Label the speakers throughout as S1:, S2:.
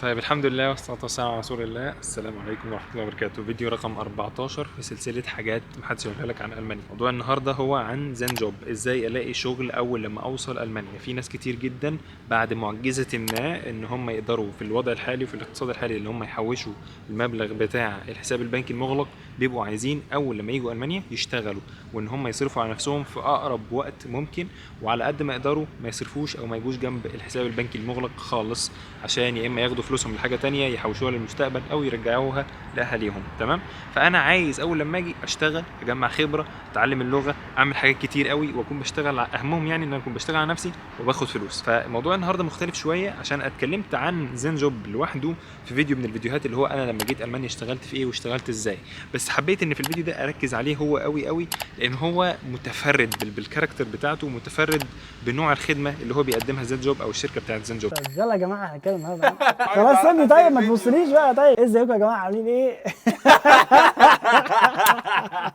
S1: طيب الحمد لله والصلاة والسلام على رسول الله. السلام عليكم ورحمة الله وبركاته. فيديو رقم 14 في سلسلة حاجات محدش يقولها لك عن ألمانيا. موضوع النهاردة هو عن زين جوب، ازاي الاقي شغل اول لما اوصل ألمانيا. في ناس كتير جدا بعد معجزة ما ان هم يقدروا في الوضع الحالي وفي الاقتصاد الحالي اللي هم يحوشوا المبلغ بتاع الحساب البنكي المغلق، بيبقوا عايزين اول لما يجوا ألمانيا يشتغلوا وان هم يصرفوا على نفسهم في اقرب وقت ممكن، وعلى قد ما يقدروا ما يصرفوش او ما يجوش جنب الحساب البنكي المغلق خالص، عشان يا اما ياخدوا فلوسهم لحاجه تانية يحوشوها للمستقبل او يرجعوها لاهاليهم. تمام. فانا عايز اول لما اجي اشتغل اجمع خبره، اتعلم اللغه، اعمل حاجات كتير قوي واكون بشتغل اهمهم يعني ان انا اكون بشتغل على نفسي وباخد فلوس. فموضوع النهارده مختلف شويه عشان اتكلمت عن زين جوب لوحده في فيديو من الفيديوهات اللي هو انا لما جيت المانيا اشتغلت في ايه واشتغلت ازاي. بس حبيت ان في الفيديو ده اركز عليه هو قوي قوي، لان هو متفرد بالكاركتر بتاعته، متفرد بنوع الخدمه اللي هو بيقدمها زين جوب او الشركه بتاعت زين جوب.
S2: طيب يلا يا جماعه هنتكلم النهارده خلاص سيبني. طيب ما تبصليش بقى. طيب ازيكم يا جماعه عاملين ايه؟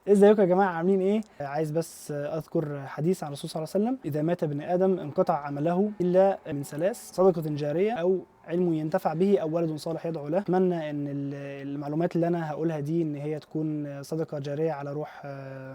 S2: ازيكم يا جماعه عاملين ايه؟ عايز بس اذكر حديث عن الرسول صلى الله عليه وسلم: اذا مات ابن ادم انقطع عمله الا من ثلاث: صدقه جاريه او علم ينتفع به او ولد صالح يدعو له. اتمنى ان المعلومات اللي انا هقولها دي ان هي تكون صدقه جاريه على روح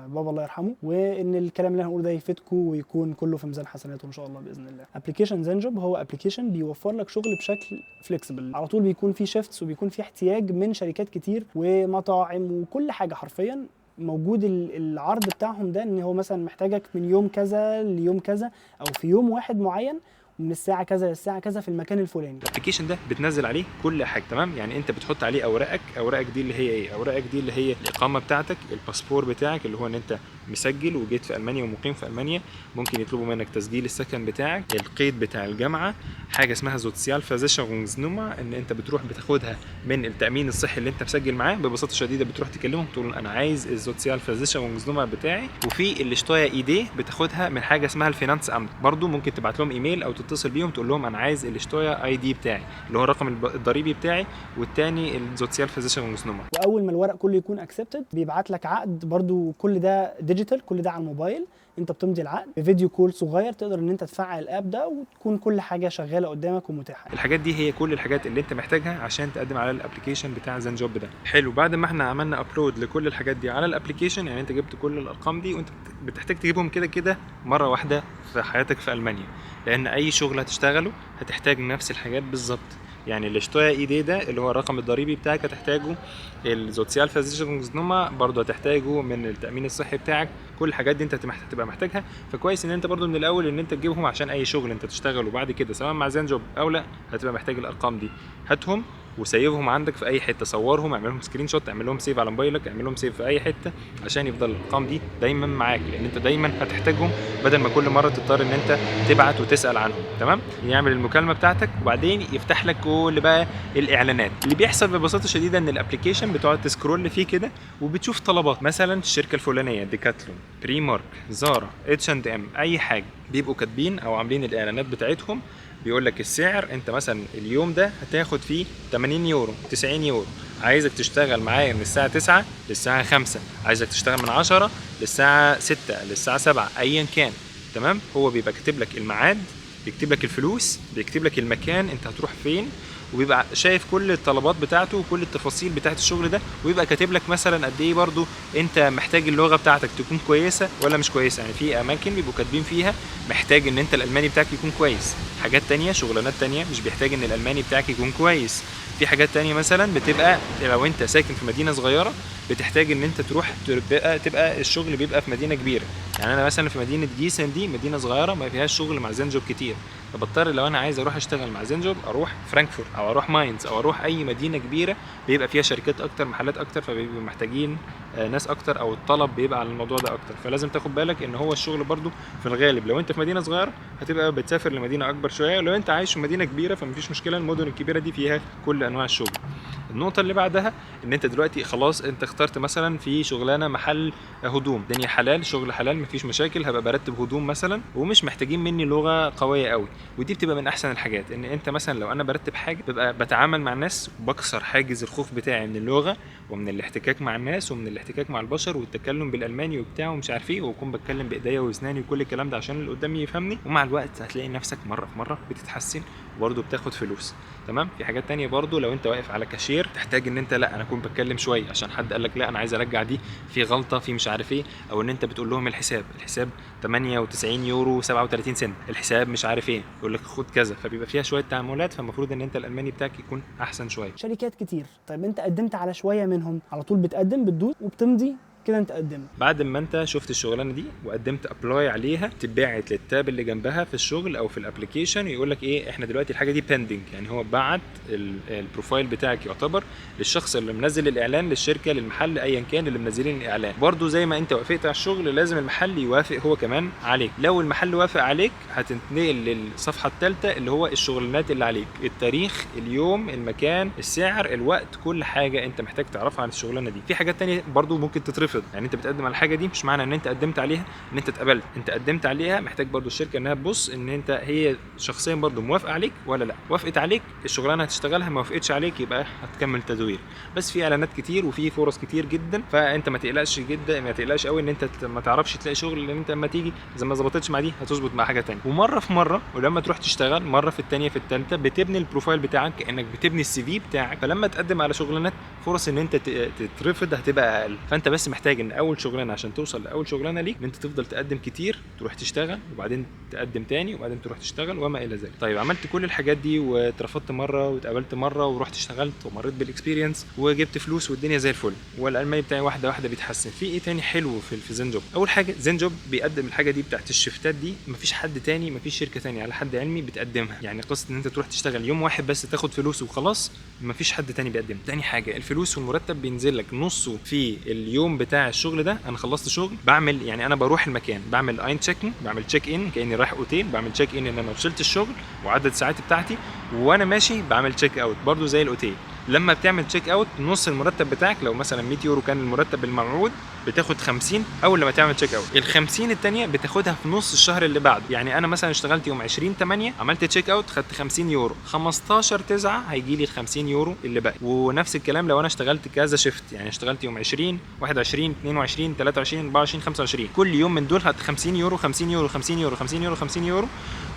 S2: بابا الله يرحمه، وان الكلام اللي هنقوله ده يفيدكم ويكون كله في ميزان حسناته ان شاء الله باذن الله. ابلكيشن زين جوب هو ابلكيشن بيوفر لك شغل بشكل فليكسبل، على طول بيكون في شيفتس وبيكون في احتياج من شركات كتير ومطاعم وكل حاجه حرفيا. موجود العرض بتاعهم ده ان هو مثلا محتاجك من يوم كذا ليوم كذا او في يوم واحد معين من الساعه كذا للساعه كذا في المكان الفلاني.
S1: الابلكيشن ده بتنزل عليه كل حاجه، تمام؟ يعني انت بتحط عليه اوراقك دي اللي هي ايه؟ اوراقك دي اللي هي الاقامه بتاعتك، الباسبور بتاعك اللي هو ان انت مسجل وجيت في المانيا ومقيم في المانيا. ممكن يطلبوا منك تسجيل السكن بتاعك، القيد بتاع الجامعه، حاجه اسمها زوتسيال فازيشنزنوما ان انت بتروح بتاخدها من التامين الصحي اللي انت مسجل معاه. ببساطه شديده بتروح تكلمهم تقول انا عايز الزوتسيال فازيشنزنوما بتاعي. وفي الاشتايه ايديه بتاخدها من حاجه اسمها الفينانس امت، برضو ممكن تبعت لهم ايميل او تتصل بيهم تقول لهم انا عايز الاشتايه اي دي بتاعي اللي هو الرقم الضريبي بتاعي، والتاني الزوتسيال فازيشنزنوما.
S2: واول ما الورق كله يكون اكسبتد بيبعت لك عقد، برضو كل ده ديجيتال، كل ده على الموبايل. انت بتمضي العقد بفيديو كول صغير، تقدر ان انت تفعل الاب ده وتكون كل حاجه شغاله قدامك ومتاحه.
S1: الحاجات دي هي كل الحاجات اللي انت محتاجها عشان تقدم على الابلكيشن بتاع زين جوب ده. حلو. بعد ما احنا عملنا ابلود لكل الحاجات دي على الابلكيشن، يعني انت جبت كل الارقام دي وانت بتحتاج تجيبهم كده كده مره واحده في حياتك في المانيا، لان اي شغل هتشتغله هتحتاج نفس الحاجات بالظبط. يعني الاشتراك اي دي ده اللي هو الرقم الضريبي بتاعك هتحتاجه، الزوتسيال فازيشنزنوما برضه هتحتاجه، من التامين الصحي بتاعك. كل الحاجات دي انت هتبقى محتاجها. فكويس ان انت برضه من الاول ان انت تجيبهم عشان اي شغل انت تشتغله بعد كده سواء مع زين جوب او لا هتبقى محتاج الارقام دي. هاتهم وسيفهم عندك في اي حته، صورهم، اعمل لهم سكرين شوت، اعمل لهم سيف على موبايلك، اعمل لهم سيف في اي حته عشان يفضل الارقام دي دايما معاك، لان انت دايما هتحتاجهم بدل ما كل مره تضطر ان انت تبعت وتسال عنهم. تمام. يعمل المكالمه بتاعتك وبعدين يفتح لك كل بقى الاعلانات. اللي بيحصل ببساطه شديده ان الابلكيشن بتقعد تسكرول فيه كده وبتشوف طلبات، مثلا الشركه الفلانيه ديكاتلون، بريمارك، زارا، اتش اند ام، اي حاجه بيبقوا كاتبين او عاملين الاعلانات بتاعتهم. بيقول لك السعر، انت مثلا اليوم ده هتاخد فيه 80 يورو 90 يورو، عايزك تشتغل معايا من الساعه 9 للساعه 5، عايزك تشتغل من 10 للساعه 6 للساعه 7 ايا كان. تمام. هو بيبقى كاتب لك الميعاد، بيكتب لك الفلوس، بيكتب لك المكان انت هتروح فين، وبيبقى شايف كل الطلبات بتاعته وكل التفاصيل بتاعت الشغل ده، ويبقى كاتب لك مثلا قد ايه برضو انت محتاج اللغه بتاعتك تكون كويسه ولا مش كويسه. يعني في اماكن بيبقوا كاتبين فيها محتاج ان انت الالماني بتاعك يكون كويس، حاجات تانية شغلانات تانية مش بيحتاج ان الالماني بتاعك يكون كويس. في حاجات تانية مثلا بتبقى لو انت ساكن في مدينه صغيره بتحتاج ان انت تروح تبقى الشغل بيبقى في مدينه كبيره. يعني انا مثلا في مدينه جيسن دي مدينه صغيره ما فيهاش شغل مع زين جوب كتير، فبضطر لو انا عايز اروح اشتغل مع زين جوب اروح فرانكفورت او اروح ماينز او اروح اي مدينه كبيره بيبقى فيها شركات اكتر، محلات اكتر، فبيبقوا محتاجين ناس اكتر او الطلب بيبقى على الموضوع ده اكتر. فلازم تاخد بالك ان هو الشغل برضو في الغالب لو انت في مدينه صغيره هتبقى بتسافر لمدينه اكبر شويه، ولو انت عايش في مدينه كبيره فمفيش مشكله، المدن الكبيره دي فيها كل انواع الشغل. النقطه اللي بعدها ان انت دلوقتي خلاص انت اخترت مثلا في شغلانه محل هدوم، الدنيا حلال، شغل حلال، مفيش مشاكل، هبقى برتب هدوم مثلا ومش محتاجين مني لغه قويه قوي. ودي بتبقى من احسن الحاجات، ان انت مثلا لو انا برتب حاجه ببقى بتعامل مع الناس وبكسر حاجز الخوف بتاعي من اللغه ومن الاحتكاك مع الناس ومن الاحتكاك مع البشر والتكلم بالالماني وبتاع ومش عارف ايه، واكون بتكلم بايديا واسناني وكل الكلام ده عشان اللي قدامي يفهمني. ومع الوقت هتلاقي نفسك مره في مره بتتحسن وبرضه بتاخد فلوس. تمام. في حاجات تانية برضو، لو انت واقف على كاشير تحتاج ان انت لا انا اكون بتكلم شويه عشان حد قال لك لا انا عايز ارجع دي في غلطه في مش عارف ايه، او ان انت بتقول لهم الحساب 98 يورو 37 سنت، الحساب مش عارف ايه، يقول لك خد كذا، فبيبقى فيها شويه تعاملات. فالمفروض ان انت الالماني بتاعك يكون احسن شويه.
S2: شركات كتير، طيب انت قدمت على شويه منهم، على طول بتقدم بتدوس وبتمضي كده انت قدمت؟
S1: بعد ما انت شفت الشغلانه دي وقدمت ابلاي عليها، تبعت للتاب اللي جنبها في الشغل او في الابلكيشن، يقول لك ايه احنا دلوقتي الحاجه دي بيندنج، يعني هو بعت البروفايل بتاعك يعتبر للشخص اللي منزل الاعلان، للشركه، للمحل، ايا كان اللي منزلين الاعلان. برضو زي ما انت وافقت على الشغل لازم المحل يوافق هو كمان عليك. لو المحل وافق عليك هتنتقل للصفحه الثالثه اللي هو الشغلانات اللي عليك، التاريخ، اليوم، المكان، السعر، الوقت، كل حاجه انت محتاج تعرفها عن الشغلانه دي. في حاجات تانية برضو ممكن تترفض، يعني انت بتقدم على الحاجه دي مش معنى ان انت قدمت عليها ان انت اتقبلت، انت قدمت عليها، محتاج برضو الشركه انها تبص ان انت هي شخصيا برضو موافقه عليك ولا لا. وافقت عليك الشغلانه هتشتغلها، ما وافقتش عليك يبقى هتكمل تدوير. بس في اعلانات كتير وفي فرص كتير جدا، فانت ما تقلقش جدا، ما تقلقش قوي ان انت ما تعرفش تلاقي شغل، لان انت لما تيجي اذا ما ظبطتش مع دي هتظبط مع حاجه تانية. ومره في مره، ولما تروح تشتغل مره في الثانيه في الثالثه بتبني البروفايل بتاعك كانك بتبني السي في بتاعك، فلما تقدم على شغلانات فرص ان انت تترفض هتبقى اقل. فانت بس محتاج ان اول شغلانه عشان توصل لاول شغلانه ليك ان انت تفضل تقدم كتير، تروح تشتغل وبعدين تقدم تاني وبعدين تروح تشتغل وما الى ذلك. طيب عملت كل الحاجات دي واترفضت مره واتقابلت مره ورحت اشتغلت ومريت بالاكسبيرينس وجبت فلوس والدنيا زي الفل، والالماني بتاعي واحده واحده بيتحسن. في ايه تاني حلو في زين جوب؟ اول حاجه زين جوب بيقدم الحاجه دي بتاعت الشفتات دي، مفيش حد تاني، مفيش شركه تانية على حد علمي بتقدمها. يعني قصه ان انت تروح تشتغل يوم واحد بس تاخد فلوس وخلاص، مفيش حد تاني بيقدم. تاني حاجه الفلوس والمرتب بينزل لك نصه في اليوم بتاع الشغل ده. انا خلصت شغل بعمل، يعني انا بروح المكان بعمل اين تشيكن، بعمل تشيك ان كاني رايح اوتيل، بعمل تشيك ان انا وصلت الشغل وعدد الساعات بتاعتي، وانا ماشي بعمل تشيك اوت برضو زي الاوتيل. لما بتعمل تشيك اوت نص المرتب بتاعك، لو مثلا 100 يورو كان المرتب الموعود، بتاخد 50 اول لما تعمل تشيك اوت. ال50 الثانيه بتاخدها في نص الشهر اللي بعده. يعني انا مثلا اشتغلت يوم 20/8 عملت تشيك اوت، خدت 50 يورو، 15/9 هيجي لي ال 50 يورو اللي باقي. ونفس الكلام لو انا اشتغلت كذا شيفت، يعني اشتغلت يوم 20 21 22 23 24 25، كل يوم من دول هات 50 يورو 50 يورو 50 يورو 50 يورو 50 يورو،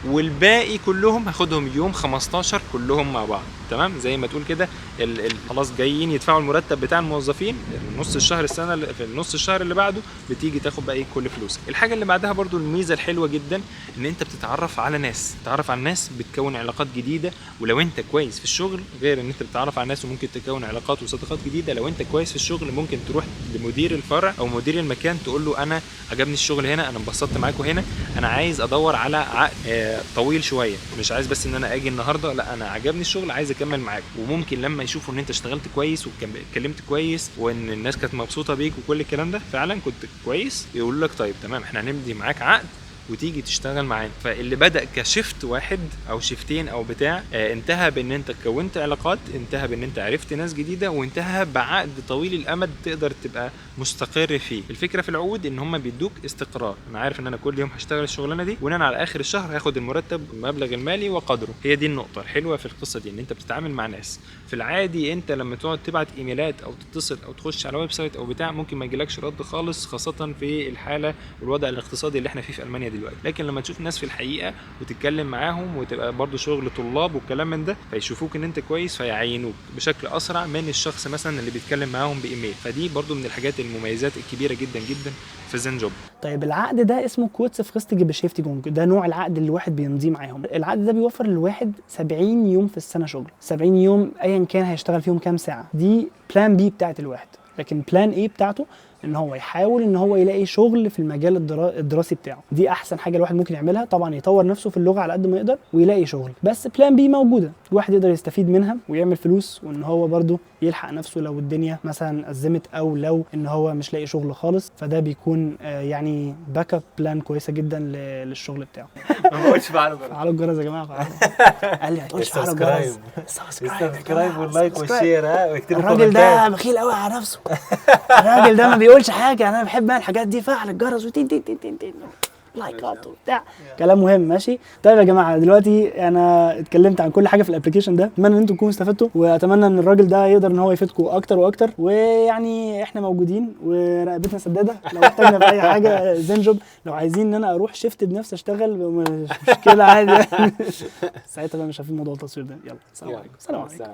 S1: والباقي كلهم هاخدهم يوم 15 كلهم مع بعض. تمام. زي ما تقول كده خلاص جايين يدفعوا المرتب بتاع الموظفين نص الشهر السنه في النص الشهر اللي بعده بتيجي تاخد بقى كل فلوسك. الحاجه اللي بعدها برضو الميزه الحلوه جدا ان انت بتتعرف على ناس، تتعرف على الناس، بتكون علاقات جديده. ولو انت كويس في الشغل، غير ان انت بتتعرف على ناس وممكن تكون علاقات وصداقات جديده، لو انت كويس في الشغل ممكن تروح لمدير الفرع او مدير المكان تقول له انا عجبني الشغل هنا، انا انبسطت معاكم هنا، انا عايز ادور على عقد طويل شويه، مش عايز بس ان انا اجي النهارده، لا انا عجبني الشغل عايز اكمل معاك. وممكن لما يشوفوا ان انت اشتغلت كويس واتكلمت كويس وان الناس كانت مبسوطه بيك وكل الكلام ده فعلا كنت كويس، يقولوا لك طيب تمام احنا هنمضي معاك عقد وتيجي تشتغل معانا. فاللي بدأ كشفت واحد او شفتين او بتاع انتهى بان انت كونت علاقات، انتهى بان انت عرفت ناس جديده، وانتهى بعقد طويل الامد تقدر تبقى مستقر فيه. الفكره في العقود ان هم بيدوك استقرار، انا عارف ان انا كل يوم هشتغل الشغلانه دي وان انا على اخر الشهر هاخد المرتب المبلغ المالي وقدره. هي دي النقطه الحلوه في القصه دي، ان انت بتتعامل مع ناس. في العادي انت لما تقعد تبعت ايميلات او تتصل او تخش على ويب سايت او بتاع ممكن ما يجيلكش رد خالص، خاصه في الحاله والوضع الاقتصادي اللي احنا فيه في المانيا دلوقتي. لكن لما تشوف ناس في الحقيقه وتتكلم معاهم وتبقى برضو شغل طلاب والكلام من ده، فيشوفوك ان انت كويس فيعينوك بشكل اسرع من الشخص مثلا اللي بيتكلم معاهم بايميل. فدي برضو من الحاجات المميزات الكبيره جدا جدا في زين جوب.
S2: طيب العقد ده اسمه كوتس فريستيج بشيفتيجونج، ده نوع العقد اللي الواحد بيمضيه معاهم. العقد ده بيوفر للواحد 70 يوم في السنه شغل، 70 يوم ايا كان هيشتغل فيهم كام ساعه. دي بلان بي بتاعت الواحد. لكن بلان ايه بتاعته ان هو يحاول ان هو يلاقي شغل في المجال الدراسي بتاعه. دي احسن حاجه الواحد ممكن يعملها، طبعا يطور نفسه في اللغه على قد ما يقدر ويلاقي شغل. بس بلان بي موجوده الواحد يقدر يستفيد منها ويعمل فلوس، وان هو برده يلحق نفسه لو الدنيا مثلا ازمت او لو ان هو مش لاقي شغل خالص. فده بيكون يعني باك اب بلان كويسه جدا للشغل بتاعه.
S3: ما بقولش فعلوا
S2: الجرس يا جماعه. قال لي ما تقولش فعلوا الجرس.
S3: سبسكرايب واللايك والشير واكتبوا
S2: الراجل ده بخيل قوي على نفسه. الراجل ده ما بيقولش حاجه، انا بحب الحاجات دي. فعل الجرس وتين تين تين تين تين. لايكات وبتاع، كلام مهم ماشي. طيب يا جماعه دلوقتي انا اتكلمت عن كل حاجه في الابلكيشن ده، اتمنى ان انتم تكونوا استفدتوا، واتمنى ان الراجل ده يقدر ان هو يفيدكم اكتر واكتر. ويعني احنا موجودين ورقبتنا سداده لو احتاجنا في اي حاجه. زنجوب لو عايزين ان انا اروح شيفت بنفسي اشتغل مش مشكله عادي. ساعتها بقى مش عارفين موضوع التصوير ده. يلا سلام عليكم.
S1: سلام عليكم.